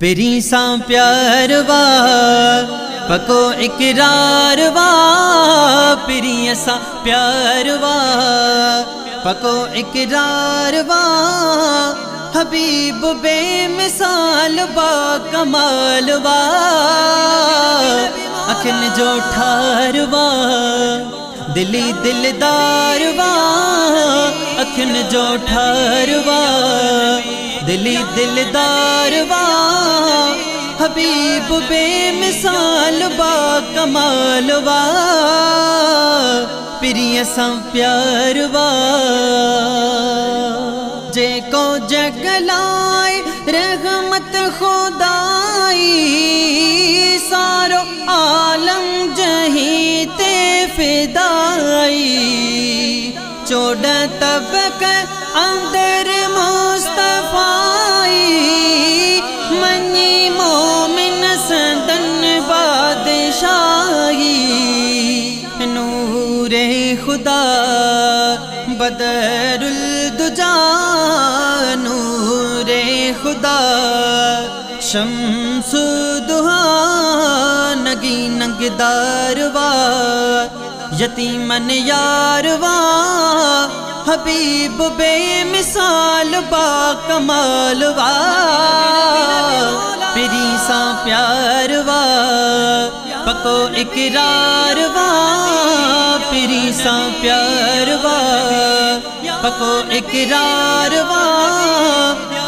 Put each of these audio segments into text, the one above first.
पिरी सा प्यार वा पको इकरार वा, पिरी सा प्यार वा पको इकरार वा, हबीब बेमिसाल बा कमाल वा, अखिन जो ठार वा दिली दिलदार वा, अखिन जो ठार वा दिली दिलदार वा, हबीब बेमिसाल बा कमाल वा, पिरिय सा प्यार वा। जे को जगलाए रहमत खुदाई, सारो आलम जहीं ते फिदाई, चोड़ तबक अंदर मुस्तफाई, मनी मोमिन सदन बादशाही, नूरे खुदा बदरुल दुजा, नूरे खुदा शम्सु दुहा, नगी नगदार वा यतीमन यार वा, हबीब बेमिसाल बा कमाल वा, पिरी सा प्यार वा पको इकरार वा, पिरी सा प्यार वा पको इकरार वा,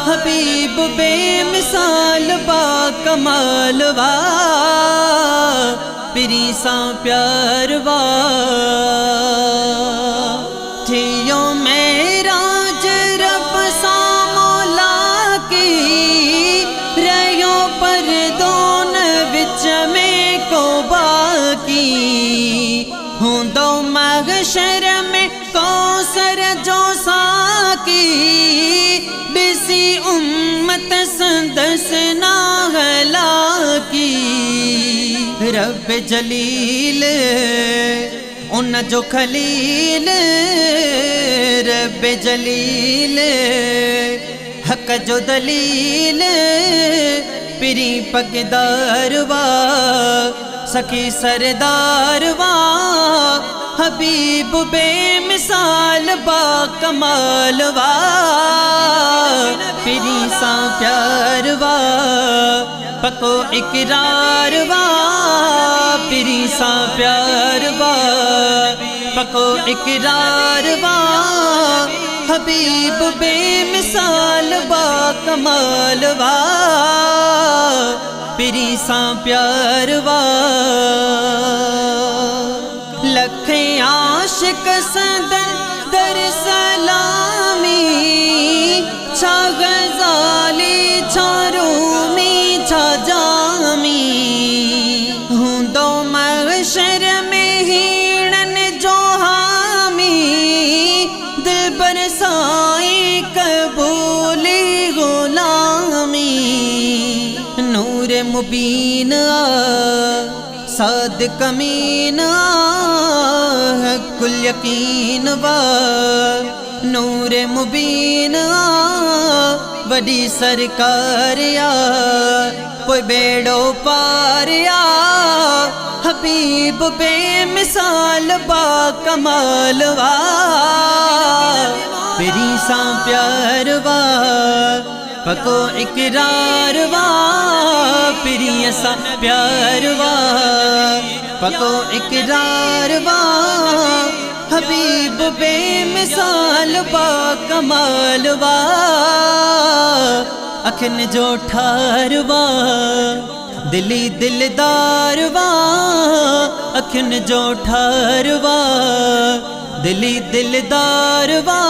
हबीब बेमिसाल बा कमाल वा, पिरी सा प्यार वा। थियो मेराज रब सा मौला की, रहो पर दोन विच में को बाकी, हूँ दो महशर में कौसर जो साकी, बिसी उम्मत संदस ना हला की, रब जलील उन जो खलील, रब जलील हक जो दलील, पिरी पगदार वा सखी सरदार वा, हबीब बेमिसाल बा कमाल वा, पिरी सा प्यार वा पको इकरार वा, पिरी सा प्यार वा पको इकरार वा, हबीब बेमिसाल बा कमाल वा, पिरी सा प्यार वा। लखे आशिक सदन दर सलामी, छा गजाली छा रूमी छा जामी, हूँ दो महशर में हीणन जो हामी, दिल बरसाई कबूली गुलामी, नूर मुबीन साद कमीन कुल यकीन वा, नूर मुबीन वडी सरकार या कोई बेड़ो पार या, हबीब बेमिसाल बा कमाल वा, पिरी सा प्यार वा पको इकरार वा, पिरी सा प्यार वा पको इकरार वा, हबीब बेमिसाल बा कमाल वा, अखिन जो ठार वा दिली दिलदार वा, अखिन जो ठार वा दिली दिलदार वा,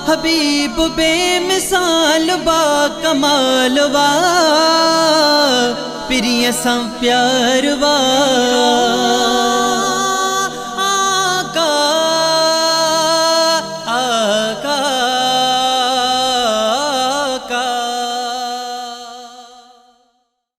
हबीब बेमिसाल बा कमाल वा, पिरी सा प्यार वा।